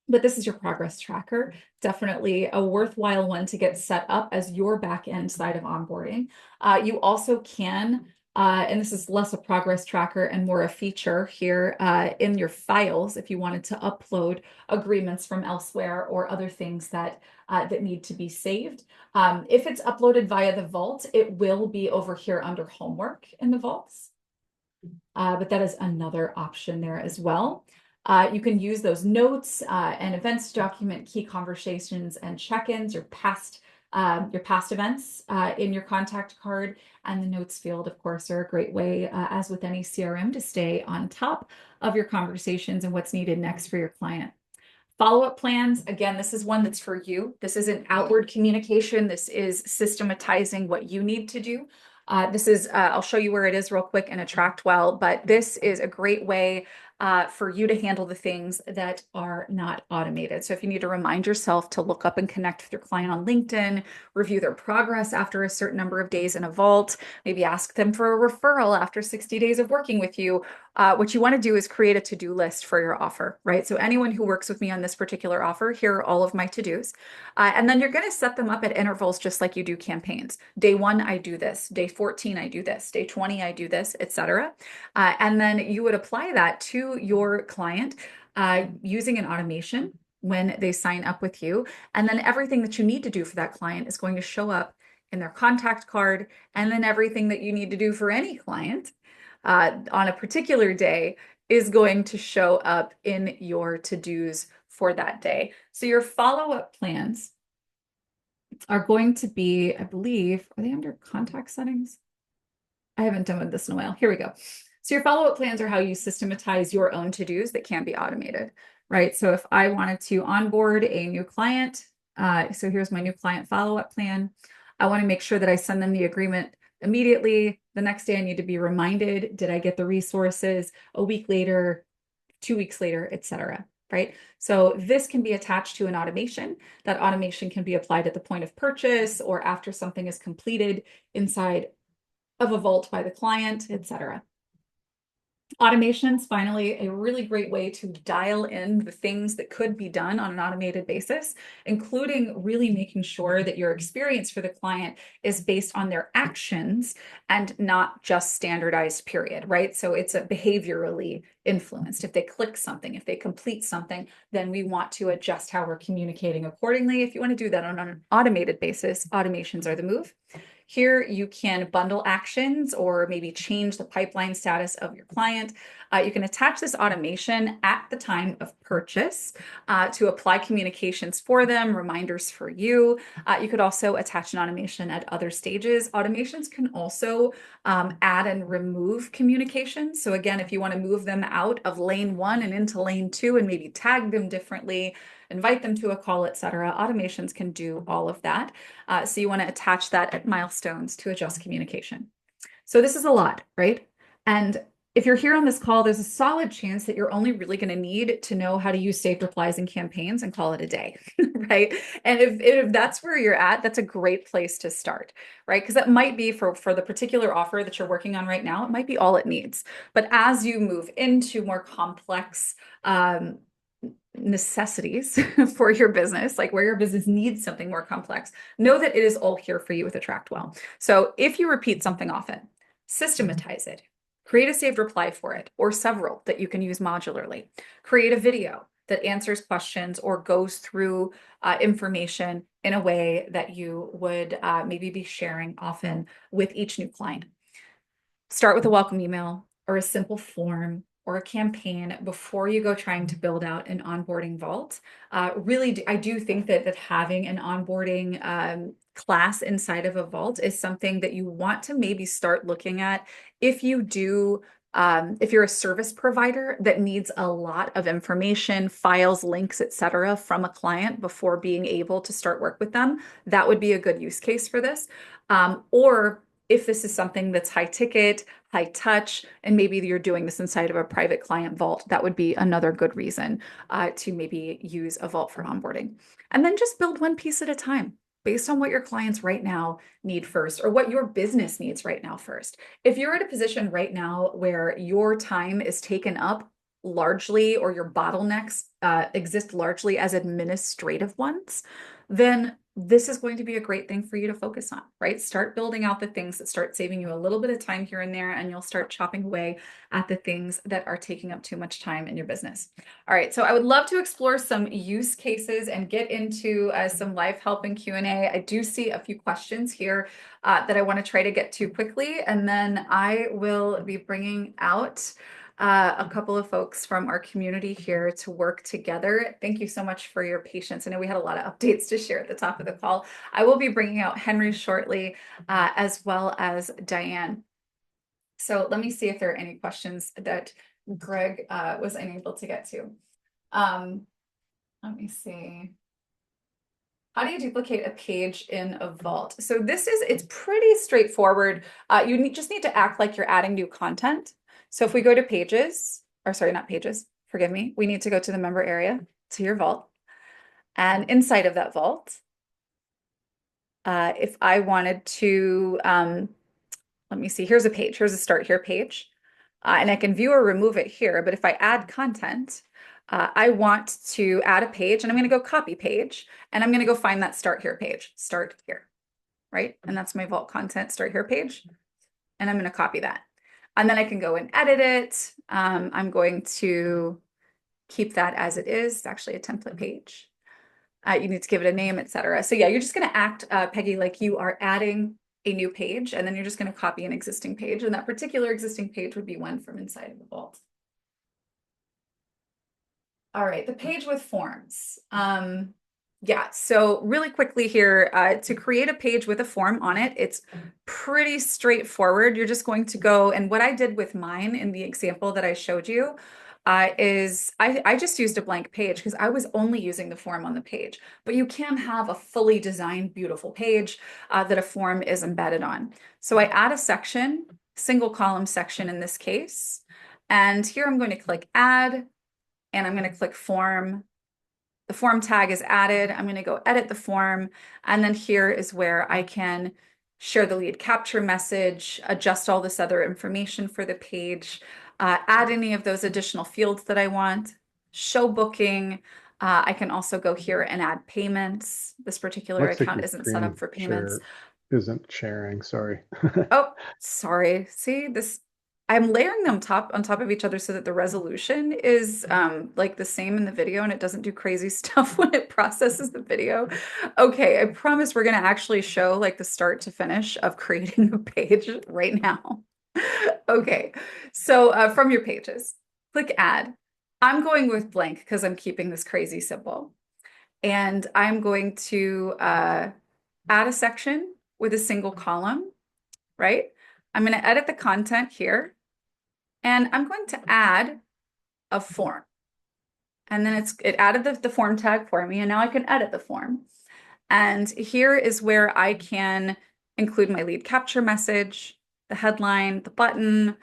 But this is your progress tracker. Definitely a worthwhile one to get set up as your back end side of onboarding. You also can, and this is less a progress tracker and more a feature here in your files if you wanted to upload agreements from elsewhere or other things that need to be saved. If it's uploaded via the vault, it will be over here under homework in the vaults. But that is another option there as well. You can use those notes and events to document key conversations and check-ins, your past events in your contact card. And the notes field, of course, are a great way, as with any CRM, to stay on top of your conversations and what's needed next for your client. Follow-up plans, again, this is one that's for you. This isn't outward communication. This is systematizing what you need to do. I'll show you where it is real quick in AttractWell, but this is a great way for you to handle the things that are not automated. So if you need to remind yourself to look up and connect with your client on LinkedIn, review their progress after a certain number of days in a vault, maybe ask them for a referral after 60 days of working with you, what you want to do is create a to-do list for your offer, right? So anyone who works with me on this particular offer, here are all of my to-dos. And then you're going to set them up at intervals just like you do campaigns. Day 1, I do this. Day 14, I do this. Day 20, I do this, etc. And then you would apply that to your client using an automation when they sign up with you. And then everything that you need to do for that client is going to show up in their contact card. And then everything that you need to do for any client on a particular day is going to show up in your to-dos for that day. So your follow-up plans are going to be, I believe, are they under contact settings? I haven't done this in a while. Here we go. So your follow-up plans are how you systematize your own to-dos that can be automated, right? So if I wanted to onboard a new client, so here's my new client follow-up plan. I want to make sure that I send them the agreement immediately. The next day I need to be reminded, did I get the resources? A week later, 2 weeks later, etc. Right? So this can be attached to an automation. That automation can be applied at the point of purchase or after something is completed inside of a vault by the client, etc. Automations, finally, a really great way to dial in the things that could be done on an automated basis, including really making sure that your experience for the client is based on their actions and not just standardized, period, right? So it's a behaviorally influenced. If they click something, if they complete something, then we want to adjust how we're communicating accordingly. If you want to do that on an automated basis, automations are the move. Here you can bundle actions or maybe change the pipeline status of your client. You can attach this automation at the time of purchase to apply communications for them, reminders for you. You could also attach an automation at other stages. Automations can also add and remove communications. So again, if you want to move them out of lane one and into lane two and maybe tag them differently, invite them to a call, etc., automations can do all of that. So you want to attach that at milestones to adjust communication. So this is a lot, right? And if you're here on this call, there's a solid chance that you're only really going to need to know how to use saved replies and campaigns and call it a day, right? And if that's where you're at, that's a great place to start, right? Because that might be for the particular offer that you're working on right now, it might be all it needs. But as you move into more complex necessities for your business, like where your business needs something more complex, know that it is all here for you with AttractWell. So if you repeat something often, systematize it, create a saved reply for it, or several that you can use modularly. Create a video that answers questions or goes through information in a way that you would maybe be sharing often with each new client. Start with a welcome email or a simple form or a campaign before you go trying to build out an onboarding vault. I do think that having an onboarding class inside of a vault is something that you want to maybe start looking at if you do. If you're a service provider that needs a lot of information, files, links, etc., from a client before being able to start work with them, that would be a good use case for this. Or if this is something that's high ticket, high touch, and maybe you're doing this inside of a private client vault, that would be another good reason to maybe use a vault for onboarding. And then just build one piece at a time based on what your clients right now need first, or what your business needs right now first. If you're at a position right now where your time is taken up largely, or your bottlenecks exist largely as administrative ones, then this is going to be a great thing for you to focus on, right? Start building out the things that start saving you a little bit of time here and there, and you'll start chopping away at the things that are taking up too much time in your business. All right, so I would love to explore some use cases and get into some live help and Q&A. I do see a few questions here that I want to try to get to quickly, and then I will be bringing out a couple of folks from our community here to work together. Thank you so much for your patience. I know we had a lot of updates to share at the top of the call. I will be bringing out Henry shortly, as well as Diane. So let me see if there are any questions that Greg was unable to get to. Let me see. How do you duplicate a page in a vault? So it's pretty straightforward. Just need to act like you're adding new content. So if we go to pages, or sorry, not pages, forgive me, we need to go to the member area, to your vault. And inside of that vault, if I wanted to, let me see, here's a page, here's a start here page. And I can view or remove it here, but if I add content, I want to add a page, and I'm going to go copy page, and I'm going to go find that start here page, start here, right? And that's my vault content, start here page, and I'm going to copy that. And then I can go and edit it. I'm going to keep that as it is. It's actually a template page. You need to give it a name, etc. So yeah, you're just going to act, Peggy, like you are adding a new page, and then you're just going to copy an existing page. And that particular existing page would be one from inside of the vault. All right, the page with forms. Yeah, so really quickly here, to create a page with a form on it, it's pretty straightforward. You're just going to go, and what I did with mine in the example that I showed you is I just used a blank page because I was only using the form on the page. But you can have a fully designed, beautiful page that a form is embedded on. So I add a section, single column section in this case, and here I'm going to click add, and I'm going to click form. The form tag is added. I'm going to go edit the form. And then here is where I can share the lead capture message, adjust all this other information for the page, add any of those additional fields that I want, show booking. I can also go here and add payments. This particular Looks like account your isn't set up screen for payments. share isn't sharing. Sorry. Oh, sorry. See this. I'm layering them on top of each other so that the resolution is like the same in the video and it doesn't do crazy stuff when it processes the video. Okay, I promise we're gonna actually show like the start to finish of creating a page right now. Okay, so from your pages, click add. I'm going with blank because I'm keeping this crazy simple. And I'm going to add a section with a single column, right? I'm going to edit the content here. And I'm going to add a form. And then it added the form tag for me, and now I can edit the form. And here is where I can include my lead capture message, the headline, the button,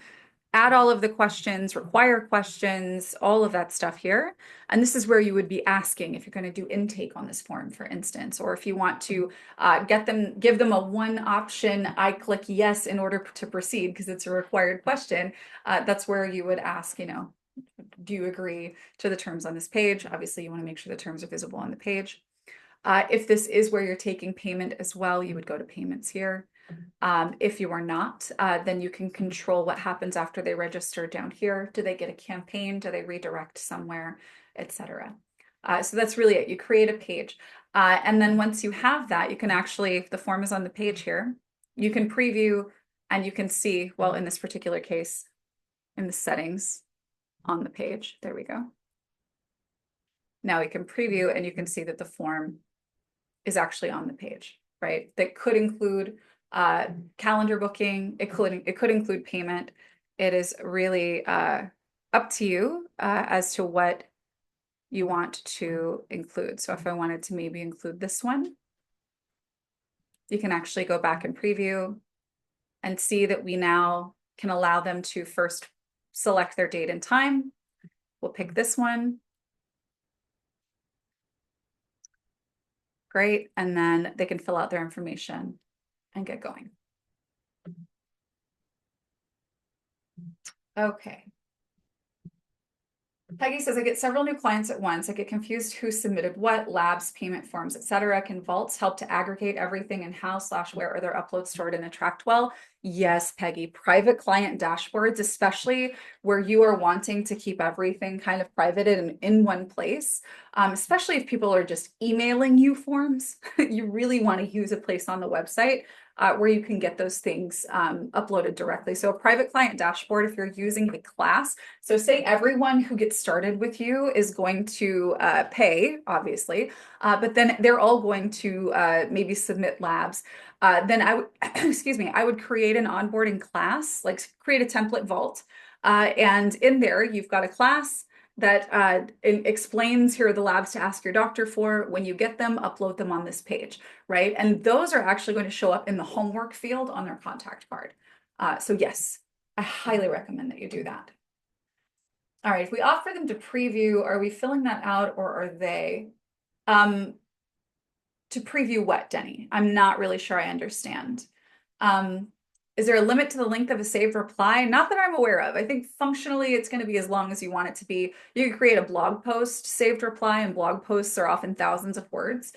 add all of the questions, require questions, all of that stuff here. And this is where you would be asking if you're going to do intake on this form, for instance, or if you want to give them a one option, I click yes in order to proceed because it's a required question. That's where you would ask, do you agree to the terms on this page? Obviously, you want to make sure the terms are visible on the page. If this is where you're taking payment as well, you would go to payments here. If you are not, then you can control what happens after they register down here. Do they get a campaign? Do they redirect somewhere, etc. So that's really it. You create a page. And then once you have that, you can actually, if the form is on the page here, you can preview and you can see, well, in this particular case, in the settings on the page, there we go. Now we can preview and you can see that the form is actually on the page, right? That could include calendar booking. It could include payment. It is really up to you as to what you want to include. So if I wanted to maybe include this one, you can actually go back and preview and see that we now can allow them to first select their date and time. We'll pick this one. Great. And then they can fill out their information and get going. Okay. Peggy says, I get several new clients at once. I get confused who submitted what, labs, payment forms, etc. Can vaults help to aggregate everything and how/where are their uploads stored in AttractWell? Yes, Peggy. Private client dashboards, especially where you are wanting to keep everything kind of private and in one place, especially if people are just emailing you forms, you really want to use a place on the website where you can get those things uploaded directly. So a private client dashboard, if you're using a class, so say everyone who gets started with you is going to pay, obviously, but then they're all going to maybe submit labs. Then I would, excuse me, I would create an onboarding class, like create a template vault. And in there, you've got a class that explains here are the labs to ask your doctor for. When you get them, upload them on this page, right? And those are actually going to show up in the homework field on their contact card. So yes, I highly recommend that you do that. All right, if we offer them to preview, are we filling that out or are they? To preview what, Denny? I'm not really sure I understand. Is there a limit to the length of a saved reply? Not that I'm aware of. I think functionally it's going to be as long as you want it to be. You can create a blog post saved reply, and blog posts are often thousands of words.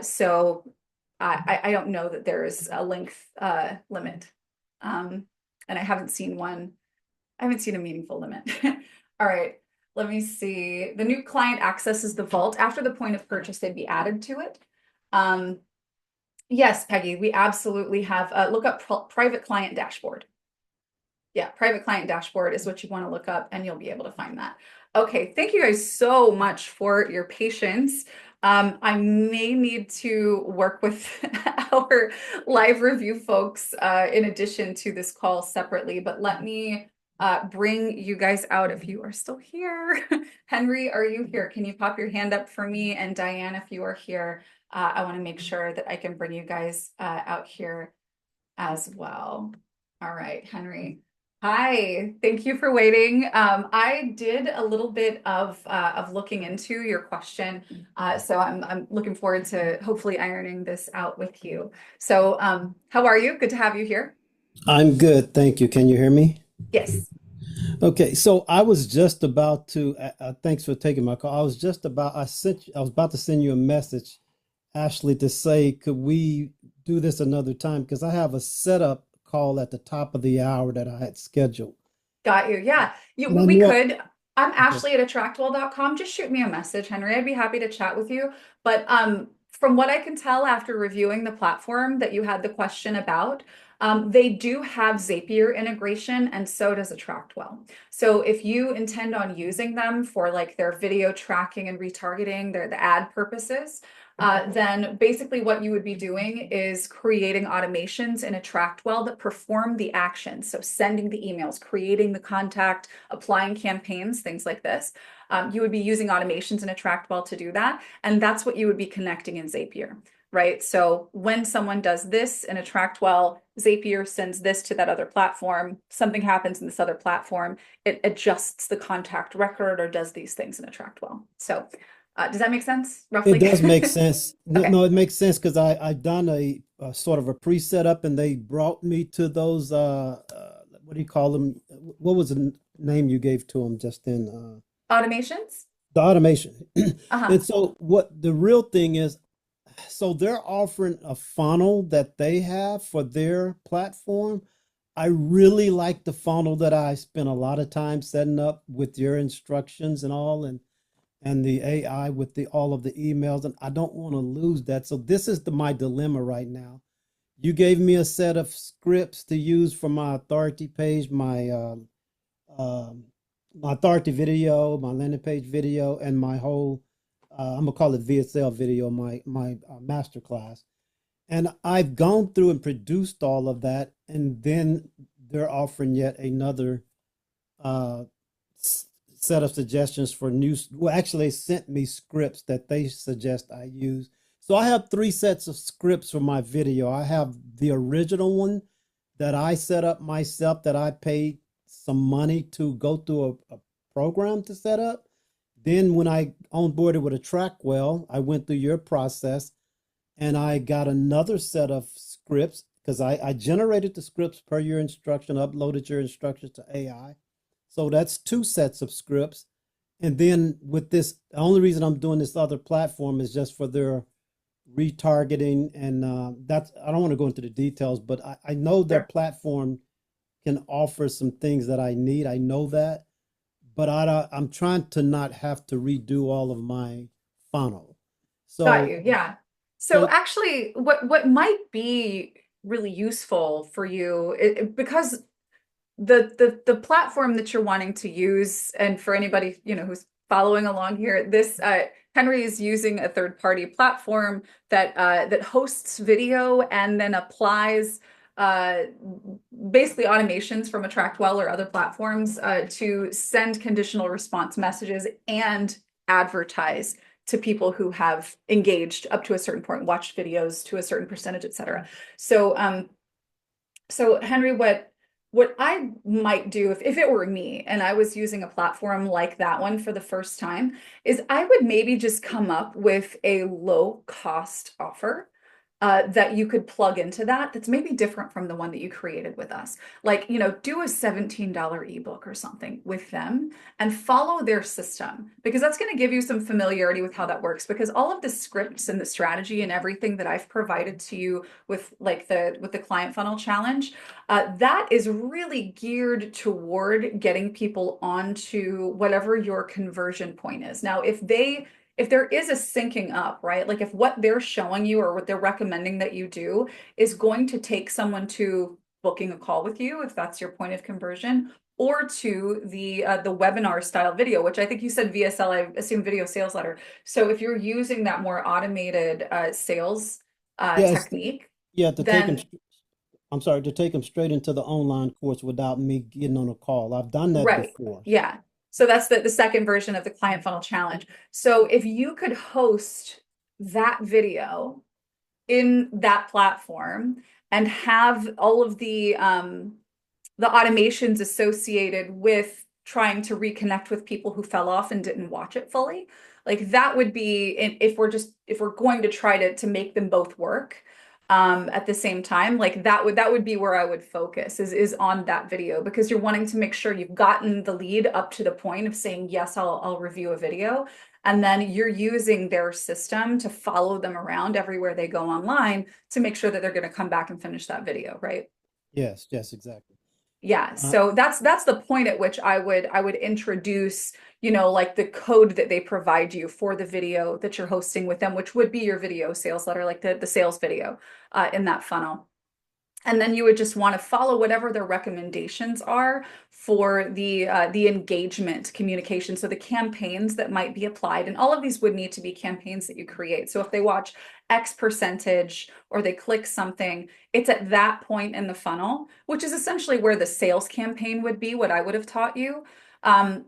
So I don't know that there is a length limit. And I haven't seen one. I haven't seen a meaningful limit. All right, let me see. The new client accesses the vault. After the point of purchase, they'd be added to it. Yes, Peggy, we absolutely have, look up private client dashboard. Yeah, private client dashboard is what you want to look up and you'll be able to find that. Okay, thank you guys so much for your patience. I may need to work with our live review folks in addition to this call separately, but let me bring you guys out if you are still here. Henry, are you here? Can you pop your hand up for me? And Diane, if you are here, I want to make sure that I can bring you guys out here as well. All right, Henry. Hi, thank you for waiting. I did a little bit of looking into your question, so I'm looking forward to hopefully ironing this out with you. So, how are you? Good to have you here. I'm good, thank you. Can you hear me? Yes. Okay, so I was just about to. Thanks for taking my call. I was about to send you a message, Ashley, to say, could we do this another time? Because I have a setup call at the top of the hour that I had scheduled. Got you. Yeah. And I We know, could. I'm okay. Ashley at AttractWell.com. Just shoot me a message, Henry. I'd be happy to chat with you. But from what I can tell after reviewing the platform that you had the question about, they do have Zapier integration, and so does AttractWell. So if you intend on using them for like their video tracking and retargeting, the ad purposes, then basically what you would be doing is creating automations in AttractWell that perform the actions. So sending the emails, creating the contact, applying campaigns, things like this. You would be using automations in AttractWell to do that. And that's what you would be connecting in Zapier, right? So when someone does this in AttractWell, Zapier sends this to that other platform. Something happens in this other platform. It adjusts the contact record or does these things in AttractWell. So does that make sense, It roughly? does make sense. No, Okay. no, it makes sense because I've done a sort of a pre-setup and they brought me to those what do you call them? What was the name you gave to them just in Automations? the automation? Uh-huh. And so what the real thing is, so they're offering a funnel that they have for their platform. I really like the funnel that I spent a lot of time setting up with your instructions and all, and the AI with the all of the emails, and I don't want to lose that. So this is my dilemma right now. You gave me a set of scripts to use for my authority page, um, my authority video, my landing page video, and my whole I'm gonna call it VSL video, my master class. And I've gone through and produced all of that, and then they're offering yet another uh, set of suggestions for new. Well, actually, they sent me scripts that they suggest I use. So I have three sets of scripts for my video. I have the original one that I set up myself, that I paid some money to go through a program to set up. Then when I onboarded with AttractWell, I went through your process and I got another set of scripts because I generated the scripts per your instruction, uploaded your instructions to AI. So that's two sets of scripts. And then with this, the only reason I'm doing this other platform is just for their retargeting. And that's, I don't want to go into the details, but I know their Sure. platform can offer some things that I need. I know that, but I'm trying to not have to redo all of my funnel. Got So, you. Yeah. So so actually, what might be really useful for you, because the platform that you're wanting to use, and for anybody, who's following along here, this Henry is using a third-party platform that hosts video and then applies uh, basically automations from AttractWell or other platforms to send conditional response messages and advertise to people who have engaged up to a certain point, watched videos to a certain percentage, et cetera. So Henry, what I might do if it were me and I was using a platform like that one for the first time is I would maybe just come up with a low cost offer that you could plug into that's maybe different from the one that you created with us. Like, do a $17 ebook or something with them and follow their system because that's going to give you some familiarity with how that works because all of the scripts and the strategy and everything that I've provided to you with like the client funnel challenge, that is really geared toward getting people onto whatever your conversion point is. Now, if there is a syncing up, right? Like if what they're showing you or what they're recommending that you do is going to take someone to booking a call with you, if that's your point of conversion, or to the webinar style video, which I think you said VSL, I assume video sales letter. So if you're using that more automated sales yes, technique, yeah, to take them. then I'm sorry, to take them straight into the online course without me getting on a call. I've done that right. before. Yeah. So that's the second version of the client funnel challenge. So if you could host that video in that platform and have all of the automations associated with trying to reconnect with people who fell off and didn't watch it fully, like that would be if we're going to try to make them both work at the same time, like that would be where I would focus is on that video because you're wanting to make sure you've gotten the lead up to the point of saying yes, I'll review a video, and then you're using their system to follow them around everywhere they go online to make sure that they're going to come back and finish that video, right? Yes, yes, exactly. Yeah, Uh, so that's the point at which I would introduce, like the code that they provide you for the video that you're hosting with them, which would be your video sales letter, like the sales video in that funnel. And then you would just want to follow whatever their recommendations are for the engagement communication. So the campaigns that might be applied, and all of these would need to be campaigns that you create. So if they watch X percentage or they click something, it's at that point in the funnel, which is essentially where the sales campaign would be, what I would have taught you.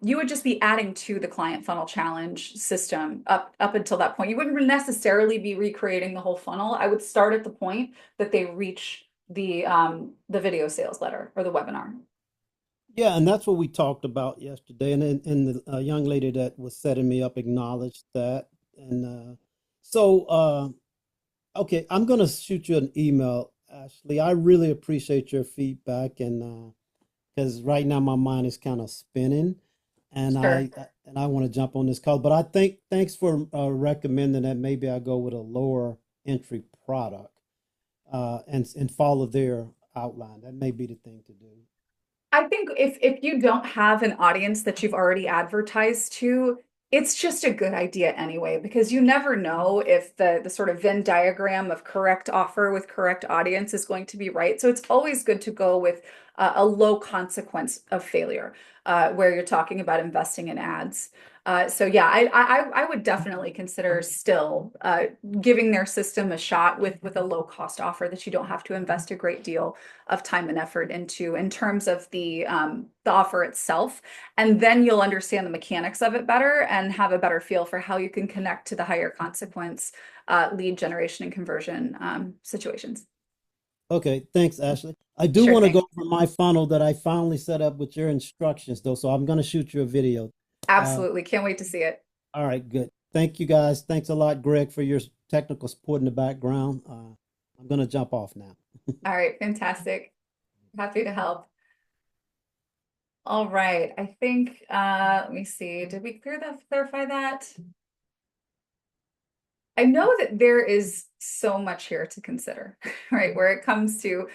You would just be adding to the client funnel challenge system up until that point. You wouldn't necessarily be recreating the whole funnel. I would start at the point that they reach the video sales letter or the webinar. yeah, and that's what we talked about yesterday. And the young lady that was setting me up acknowledged that. And okay, I'm gonna shoot you an email, Ashley. I really appreciate your feedback, and because right now my mind is kind of spinning, and Sure. I want to jump on this call. But I think thanks for recommending that maybe I go with a lower entry product, and follow their outline. That may be the thing to do. I think if you don't have an audience that you've already advertised to, it's just a good idea anyway, because you never know if the sort of Venn diagram of correct offer with correct audience is going to be right. So it's always good to go with a low consequence of failure, where you're talking about investing in ads. So yeah, I would definitely consider still giving their system a shot with a low cost offer that you don't have to invest a great deal of time and effort into in terms of the offer itself. And then you'll understand the mechanics of it better and have a better feel for how you can connect to the higher consequence lead generation and conversion situations. Okay, thanks, Ashley. I do Sure want to thing. go over my funnel that I finally set up with your instructions, though. So I'm going to shoot you a video. Uh, Absolutely. Can't wait to see it. all right, good. Thank you, guys. Thanks a lot, Greg, for your technical support in the background. I'm going to jump off now. All right. Fantastic. Happy to help. All right. I think, let me see. Did we clarify that? I know that there is so much here to consider, right? Where it comes to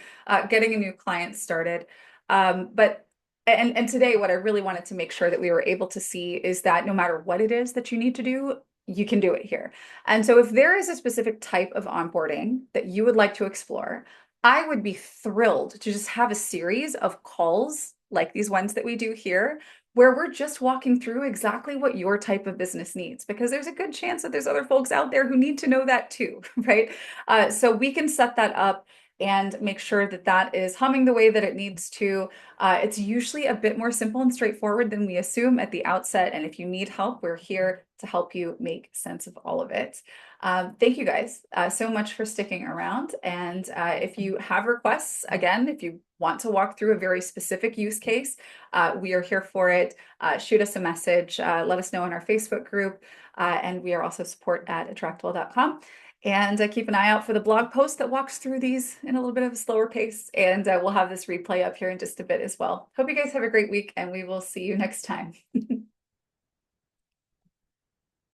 getting a new client started. But and today, what I really wanted to make sure that we were able to see is that no matter what it is that you need to do, you can do it here. And so if there is a specific type of onboarding that you would like to explore, I would be thrilled to just have a series of calls like these ones that we do here where we're just walking through exactly what your type of business needs, because there's a good chance that there's other folks out there who need to know that too, right? So we can set that up and make sure that that is humming the way that it needs to. It's usually a bit more simple and straightforward than we assume at the outset. And if you need help, we're here to help you make sense of all of it. Thank you guys so much for sticking around. And if you have requests, again, if you want to walk through a very specific use case, we are here for it. Shoot us a message, let us know in our Facebook group. And we are also support at attractwell.com. And keep an eye out for the blog post that walks through these in a little bit of a slower pace. And we'll have this replay up here in just a bit as well. Hope you guys have a great week, and we will see you next time.